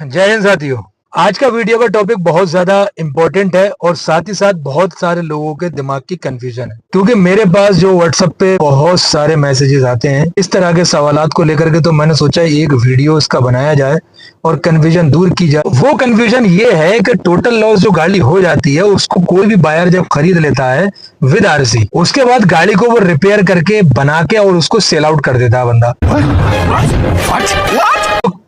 जय हिंद साथियों। आज का वीडियो का टॉपिक बहुत ज्यादा इम्पोर्टेंट है और साथ ही साथ बहुत सारे लोगों के दिमाग की कंफ्यूजन है, क्योंकि मेरे पास जो व्हाट्सएप पे बहुत सारे मैसेजेस आते हैं इस तरह के सवालात को लेकर के, तो मैंने सोचा एक वीडियो इसका बनाया जाए और कंफ्यूजन दूर की जाए। वो कंफ्यूजन ये है कि टोटल लॉस जो गाड़ी हो जाती है उसको कोई भी बायर जब खरीद लेता है विद आरसी, उसके बाद गाड़ी को वो रिपेयर करके बना के और उसको सेल आउट कर देता है बंदा।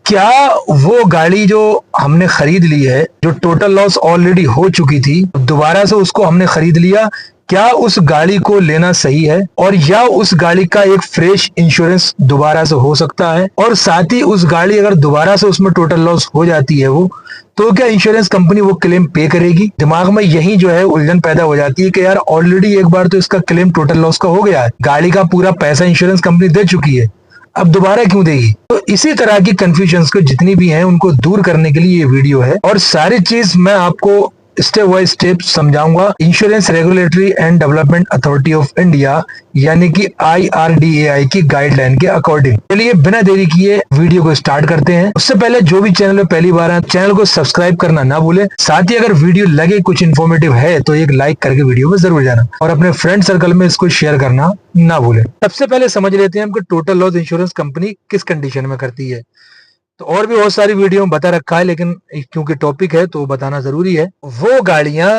क्या वो गाड़ी जो हमने खरीद ली है, जो टोटल लॉस ऑलरेडी हो चुकी थी, दोबारा से उसको हमने खरीद लिया, क्या उस गाड़ी को लेना सही है? और या उस गाड़ी का एक फ्रेश इंश्योरेंस दोबारा से हो सकता है? और साथ ही उस गाड़ी अगर दोबारा से उसमें टोटल लॉस हो जाती है वो, तो क्या इंश्योरेंस कंपनी वो क्लेम पे करेगी? दिमाग में यही जो है उलझन पैदा हो जाती है कि यार ऑलरेडी एक बार तो इसका क्लेम टोटल लॉस का हो गया है, गाड़ी का पूरा पैसा इंश्योरेंस कंपनी दे चुकी है, अब दोबारा क्यों देगी? तो इसी तरह की कंफ्यूजन्स को जितनी भी हैं उनको दूर करने के लिए ये वीडियो है और सारी चीज मैं आपको स्टेप बाय स्टेप समझाऊंगा insurance regulatory and development authority of India यानी कि IRDAI की गाइडलाइन के अकॉर्डिंग। चलिए बिना देरी किए वीडियो को स्टार्ट करते हैं। उससे पहले जो भी चैनल पे पहली बार है चैनल को सब्सक्राइब करना ना भूले, साथ ही अगर वीडियो लगे कुछ इन्फॉर्मेटिव है तो एक लाइक करके वीडियो में जरूर जाना और अपने फ्रेंड सर्कल में इसको शेयर करना ना भूले। सबसे पहले समझ लेते हैं हम कि टोटल लॉस इंश्योरेंस कंपनी किस कंडीशन में करती है। तो और भी बहुत सारी वीडियो में बता रखा है, लेकिन क्योंकि टॉपिक है तो बताना जरूरी है। वो गाड़ियां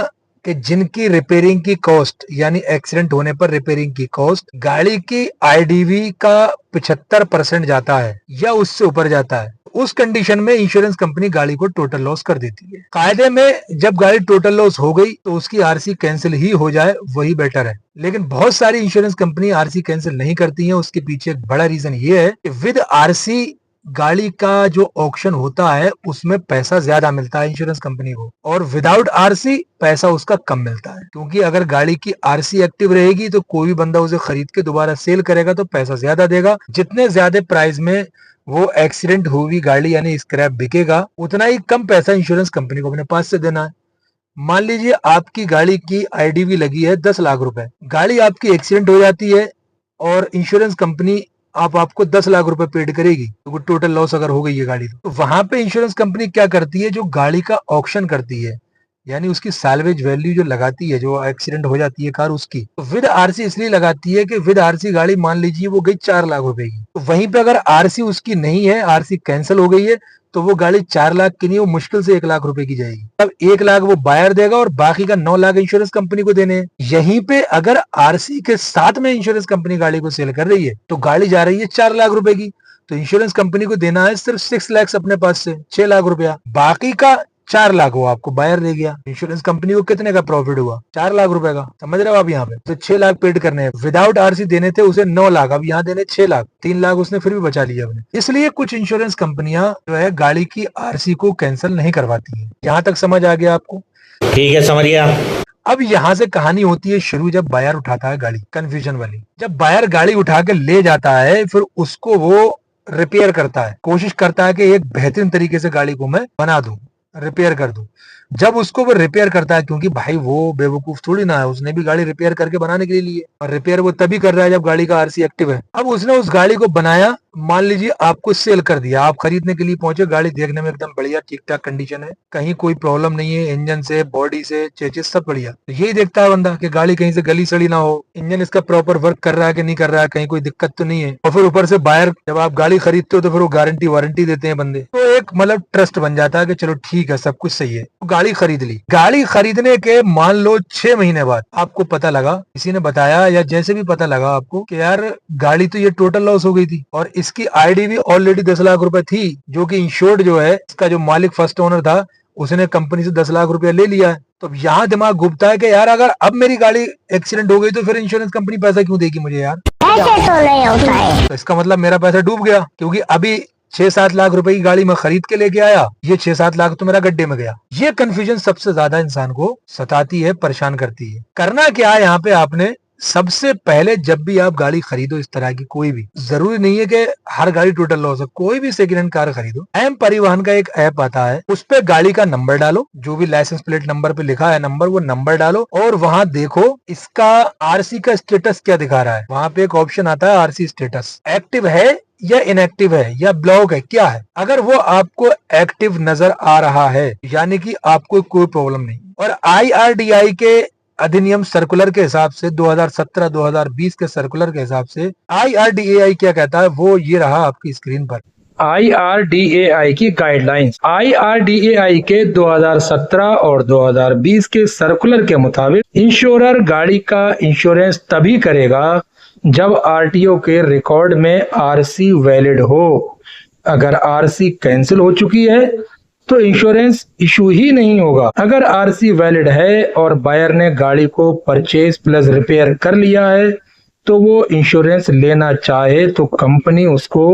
कि जिनकी रिपेयरिंग की कॉस्ट यानी एक्सीडेंट होने पर रिपेयरिंग की कॉस्ट गाड़ी की IDV का 75% जाता है या उससे ऊपर जाता है, उस कंडीशन में इंश्योरेंस कंपनी गाड़ी को टोटल लॉस कर देती है। कायदे में जब गाड़ी टोटल लॉस हो गई तो उसकी RC कैंसिल ही हो जाए, वही बेटर है। लेकिन बहुत सारी इंश्योरेंस कंपनी RC कैंसिल नहीं करती है। उसके पीछे एक बड़ा रीजन ये है कि विद RC गाड़ी का जो ऑक्शन होता है उसमें पैसा ज्यादा मिलता है इंश्योरेंस कंपनी को, और विदाउट RC पैसा उसका कम मिलता है। क्योंकि अगर गाड़ी की RC एक्टिव रहेगी तो कोई भी बंदा उसे खरीद के दोबारा सेल करेगा तो पैसा ज्यादा देगा। जितने ज्यादा प्राइस में वो एक्सीडेंट हुई गाड़ी यानी स्क्रैप बिकेगा, उतना ही कम पैसा इंश्योरेंस कंपनी को अपने पास से देना है। मान लीजिए आपकी गाड़ी की IDV लगी है 10 लाख रुपए, गाड़ी आपकी एक्सीडेंट हो जाती है और इंश्योरेंस कंपनी आपको 10 लाख रुपए पेड करेगी, तो टोटल लॉस अगर हो गई है गाड़ी, तो वहां पे इंश्योरेंस कंपनी क्या करती है, जो गाड़ी का ऑक्शन करती है यानी उसकी सैल्वेज वैल्यू जो लगाती है, जो एक्सीडेंट हो जाती है कार उसकी, तो विद RC इसलिए लगाती है कि विद RC गाड़ी मान लीजिए वो गई 4 लाख रुपए की, तो वहीं पे अगर RC उसकी नहीं है, RC कैंसिल हो गई है, तो वो गाड़ी 4 लाख की नहीं, वो मुश्किल से 1 लाख रुपए की जाएगी। अब 1 लाख वो बायर देगा और बाकी का 9 लाख इंश्योरेंस कंपनी को देने हैं। यहीं पे अगर RC के साथ में इंश्योरेंस कंपनी गाड़ी को सेल कर रही है तो गाड़ी जा रही है 4 लाख रुपए की, तो इंश्योरेंस कंपनी को देना है सिर्फ 6 लाख अपने पास से, 6 लाख रुपया, बाकी का 4 लाख वो आपको बायर दे गया। इंश्योरेंस कंपनी को कितने का प्रॉफिट हुआ? 4 लाख रुपए का। समझ रहे हो आप? यहाँ पे तो 6 लाख पेड करने हैं, विदाउट RC देने थे उसे 9 लाख, अब यहाँ देने 6 लाख, 3 लाख उसने फिर भी बचा लिया अपने। इसलिए कुछ इंश्योरेंस कंपनियां जो है गाड़ी की RC को कैंसिल नहीं करवाती है। यहाँ तक समझ आ गया आपको? ठीक है, समझ गया। अब यहाँ से कहानी होती है शुरू, जब बायर उठाता है गाड़ी, कंफ्यूजन वाली। जब बायर गाड़ी उठा के ले जाता है फिर उसको वो रिपेयर करता है, कोशिश करता है कि एक बेहतरीन तरीके से गाड़ी को मैं बना दूं, रिपेयर कर दूं। जब उसको वो रिपेयर करता है, क्योंकि भाई वो बेवकूफ थोड़ी ना है, उसने भी गाड़ी रिपेयर करके बनाने के लिए, और रिपेयर वो तभी कर रहा है जब गाड़ी का RC एक्टिव है। अब उसने उस गाड़ी को बनाया, मान लीजिए आपको सेल कर दिया, आप खरीदने के लिए पहुंचे, गाड़ी देखने में एकदम बढ़िया ठीक ठाक कंडीशन है, कहीं कोई प्रॉब्लम नहीं है, इंजन से बॉडी से चेचिस सब बढ़िया। तो यही देखता है बंदा कि गाड़ी कहीं से गली सड़ी ना हो, इंजन इसका प्रॉपर वर्क कर रहा है कि नहीं कर रहा है, कहीं कोई दिक्कत तो नहीं है। और फिर ऊपर से बायर जब आप गाड़ी खरीदते हो तो फिर वो गारंटी वारंटी देते हैं बंदे, तो एक मतलब ट्रस्ट बन जाता है कि चलो ठीक है सब कुछ सही है। तो गाड़ी खरीद ली, गाड़ी खरीदने के मान लो 6 महीने बाद आपको पता लगा, किसी ने बताया या जैसे भी पता लगा आपको कि यार गाड़ी तो ये टोटल लॉस हो गई थी और इसकी IDV ऑलरेडी 10 लाख रुपए थी, जो कि इंश्योर्ड जो है इसका जो मालिक फर्स्ट ओनर था उसने कंपनी से 10 लाख रुपया ले लिया है। तो यहाँ दिमाग घूमता है कि यार अगर अब मेरी गाड़ी एक्सीडेंट हो गई तो फिर इंश्योरेंस कंपनी पैसा क्यों देगी मुझे यार? ऐसे तो नहीं होता है। तो इसका मतलब मेरा पैसा डूब गया, क्योंकि अभी 6-7 लाख रुपए की गाड़ी मैं खरीद के लेके आया, ये 6-7 लाख तो मेरा गड्ढे में गया। ये कंफ्यूजन सबसे ज्यादा इंसान को सताती है, परेशान करती है। करना क्या है यहाँ पे, आपने सबसे पहले जब भी आप गाड़ी खरीदो इस तरह की कोई भी, जरूरी नहीं है कि हर गाड़ी टोटल लॉस हो, कोई भी सेकंड हैंड कार खरीदो, एम परिवहन का एक ऐप आता है, उस पे गाड़ी का नंबर डालो, जो भी लाइसेंस प्लेट नंबर पे लिखा है नंबर, वो नंबर डालो और वहां देखो इसका आरसी का स्टेटस क्या दिखा रहा है। वहां पे एक ऑप्शन आता है आरसी स्टेटस, एक्टिव है या इनएक्टिव है या ब्लॉक है, क्या है। अगर वो आपको एक्टिव नजर आ रहा है यानी कि आपको कोई प्रॉब्लम नहीं। और IRDAI के अधिनियम सर्कुलर के हिसाब से 2017-2020 के सर्कुलर के हिसाब से IRDAI क्या कहता है, वो ये रहा आपकी स्क्रीन पर। IRDAI की गाइडलाइंस। IRDAI के 2017 और 2020 के सर्कुलर के मुताबिक इंश्योरर गाड़ी का इंश्योरेंस तभी करेगा जब RTO के रिकॉर्ड में RC वैलिड हो। अगर RC कैंसिल हो चुकी है तो इंश्योरेंस इशू ही नहीं होगा। अगर RC वैलिड है और बायर ने गाड़ी को परचेज प्लस रिपेयर कर लिया है तो वो इंश्योरेंस लेना चाहे तो कंपनी उसको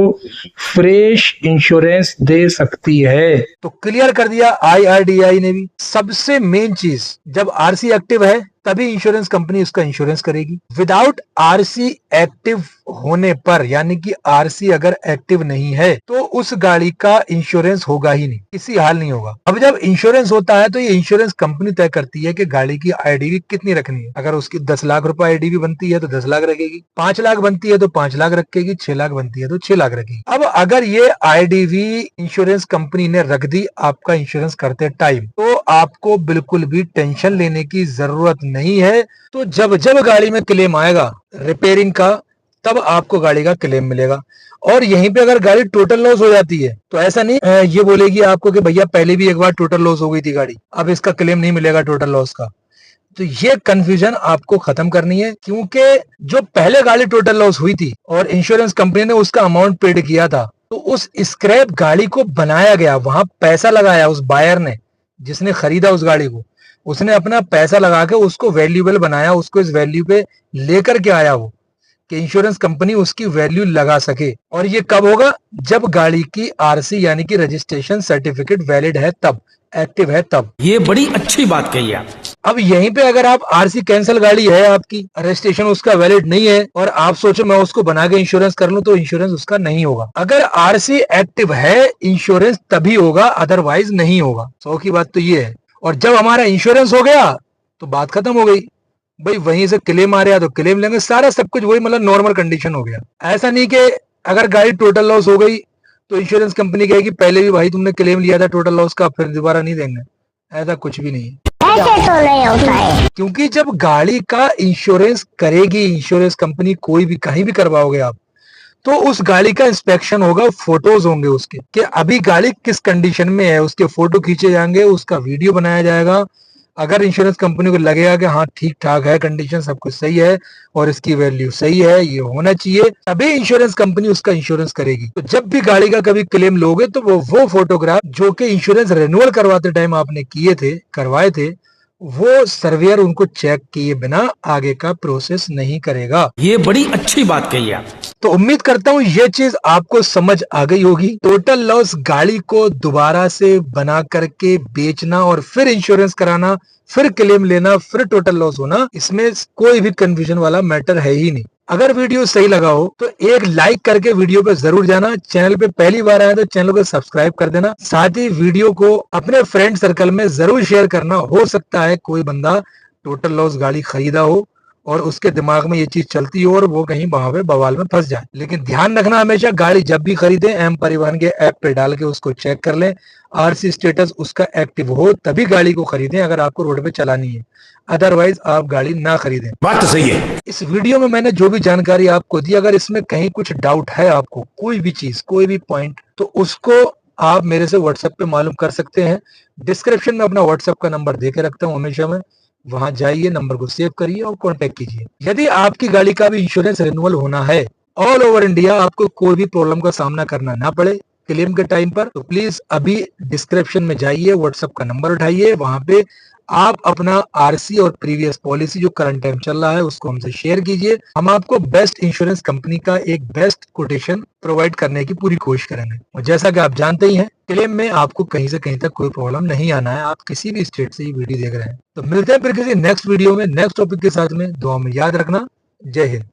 फ्रेश इंश्योरेंस दे सकती है। तो क्लियर कर दिया IRDAI ने भी। सबसे मेन चीज, जब RC एक्टिव है तभी इंश्योरेंस कंपनी उसका इंश्योरेंस करेगी। विदाउट RC एक्टिव होने पर, यानी कि RC अगर एक्टिव नहीं है तो उस गाड़ी का इंश्योरेंस होगा ही नहीं, किसी हाल नहीं होगा। अब जब इंश्योरेंस होता है तो ये इंश्योरेंस कंपनी तय करती है कि गाड़ी की IDV कितनी रखनी है। अगर उसकी 10 लाख रुपए IDV बनती है तो 10 लाख रखेगी, 5 लाख बनती है तो 5 लाख रखेगी, 6 लाख बनती है तो 6 लाख रखेगी। अब अगर ये IDV इंश्योरेंस कंपनी ने रख दी आपका इंश्योरेंस करते टाइम, तो आपको बिल्कुल भी टेंशन लेने की जरूरत नहीं है। तो जब जब गाड़ी में क्लेम आएगा रिपेयरिंग का, तब आपको गाड़ी का क्लेम मिलेगा। और यहीं पे अगर गाड़ी टोटल लॉस हो जाती है तो ऐसा नहीं ये बोलेगी आपको कि भैया पहले भी एक बार टोटल लॉस हो गई थी गाड़ी, अब इसका क्लेम नहीं मिलेगा टोटल लॉस का। तो ये कंफ्यूजन आपको खत्म करनी है, क्योंकि जो पहले गाड़ी टोटल लॉस हुई थी और इंश्योरेंस कंपनी ने उसका अमाउंट पेड किया था, तो उस स्क्रैप गाड़ी को बनाया गया, वहां पैसा लगाया उस बायर ने, जिसने खरीदा उस गाड़ी को, उसने अपना पैसा लगा के उसको वैल्यूएबल बनाया, उसको इस वैल्यू पे लेकर के आया वो, कि इंश्योरेंस कंपनी उसकी वैल्यू लगा सके। और ये कब होगा, जब गाड़ी की RC यानी कि रजिस्ट्रेशन सर्टिफिकेट वैलिड है तब, एक्टिव है तब। ये बड़ी अच्छी बात कही आप। अब यहीं पे अगर आप RC कैंसिल गाड़ी है, आपकी रजिस्ट्रेशन उसका वैलिड नहीं है और आप सोचो मैं उसको बना के इंश्योरेंस कर लूं, तो इंश्योरेंस उसका नहीं होगा। अगर RC एक्टिव है इंश्योरेंस तभी होगा, अदरवाइज नहीं होगा। 100 की बात तो ये है। और जब हमारा इंश्योरेंस हो गया तो बात खत्म हो गई भाई, वहीं से क्लेम आ रहा तो क्लेम लेंगे, सारा सब कुछ वही, मतलब नॉर्मल कंडीशन हो गया। ऐसा नहीं कि अगर गाड़ी टोटल लॉस हो गई तो इंश्योरेंस कंपनी कहेगी पहले भी भाई तुमने क्लेम लिया था टोटल लॉस का, फिर दोबारा नहीं देंगे। ऐसा कुछ भी नहीं है, ऐसे तो नहीं होता है। क्योंकि जब गाड़ी का इंश्योरेंस करेगी इंश्योरेंस कंपनी, कोई भी कहीं भी करवाओगे आप, तो उस गाड़ी का इंस्पेक्शन होगा, फोटोज होंगे उसके कि अभी गाड़ी किस कंडीशन में है, उसके फोटो खींचे जाएंगे, उसका वीडियो बनाया जाएगा। अगर इंश्योरेंस कंपनी को लगेगा कि हाँ ठीक ठाक है, कंडीशन सब कुछ सही है और इसकी वैल्यू सही है, ये होना चाहिए, तभी इंश्योरेंस कंपनी उसका इंश्योरेंस करेगी। तो जब भी गाड़ी का कभी क्लेम लोगे तो वो फोटोग्राफ जो कि इंश्योरेंस रिन्यूअल करवाते टाइम आपने करवाए थे, वो सर्वेयर उनको चेक किए बिना आगे का प्रोसेस नहीं करेगा। ये बड़ी अच्छी बात कही आप। तो उम्मीद करता हूँ ये चीज आपको समझ आ गई होगी। टोटल लॉस गाड़ी को दोबारा से बना करके बेचना और फिर इंश्योरेंस कराना, फिर क्लेम लेना, फिर टोटल लॉस होना, इसमें कोई भी कंफ्यूजन वाला मैटर है ही नहीं। अगर वीडियो सही लगा हो तो एक लाइक करके वीडियो पे जरूर जाना। चैनल पे पहली बार आया तो चैनल को सब्सक्राइब कर देना। साथ ही वीडियो को अपने फ्रेंड सर्कल में जरूर शेयर करना। हो सकता है कोई बंदा टोटल लॉस गाड़ी खरीदा हो और उसके दिमाग में ये चीज चलती हो और वो कहीं वहां पे बवाल में फंस जाए। लेकिन ध्यान रखना, हमेशा गाड़ी जब भी खरीदे एम परिवहन के ऐप पे डाल के उसको चेक कर लें, RC स्टेटस उसका एक्टिव हो तभी गाड़ी को खरीदें अगर आपको रोड पे चलानी है, अदरवाइज आप गाड़ी ना खरीदें। बात तो सही है। इस वीडियो में मैंने जो भी जानकारी आपको दी, अगर इसमें कहीं कुछ डाउट है आपको, कोई भी चीज, कोई भी पॉइंट, तो उसको आप मेरे से व्हाट्सएप पे मालूम कर सकते हैं। डिस्क्रिप्शन में अपना व्हाट्सएप का नंबर दे के रखता हूँ हमेशा मैं, वहां जाइए, नंबर को सेव करिए और कांटेक्ट कीजिए। यदि आपकी गाड़ी का भी इंश्योरेंस रिन्यूअल होना है ऑल ओवर इंडिया, आपको कोई भी प्रॉब्लम का सामना करना ना पड़े क्लेम के टाइम पर, तो प्लीज अभी डिस्क्रिप्शन में जाइए, व्हाट्सएप का नंबर उठाइए, वहां पे आप अपना RC और प्रीवियस पॉलिसी जो करंट टाइम चल रहा है उसको हमसे शेयर कीजिए। हम आपको बेस्ट इंश्योरेंस कंपनी का एक बेस्ट कोटेशन प्रोवाइड करने की पूरी कोशिश करेंगे। और जैसा कि आप जानते ही हैं, क्लेम में आपको कहीं से कहीं तक कोई प्रॉब्लम नहीं आना है, आप किसी भी स्टेट से ये वीडियो देख रहे हैं। तो मिलते हैं फिर किसी नेक्स्ट वीडियो में नेक्स्ट टॉपिक के साथ में। दुआ में याद रखना, जय हिंद।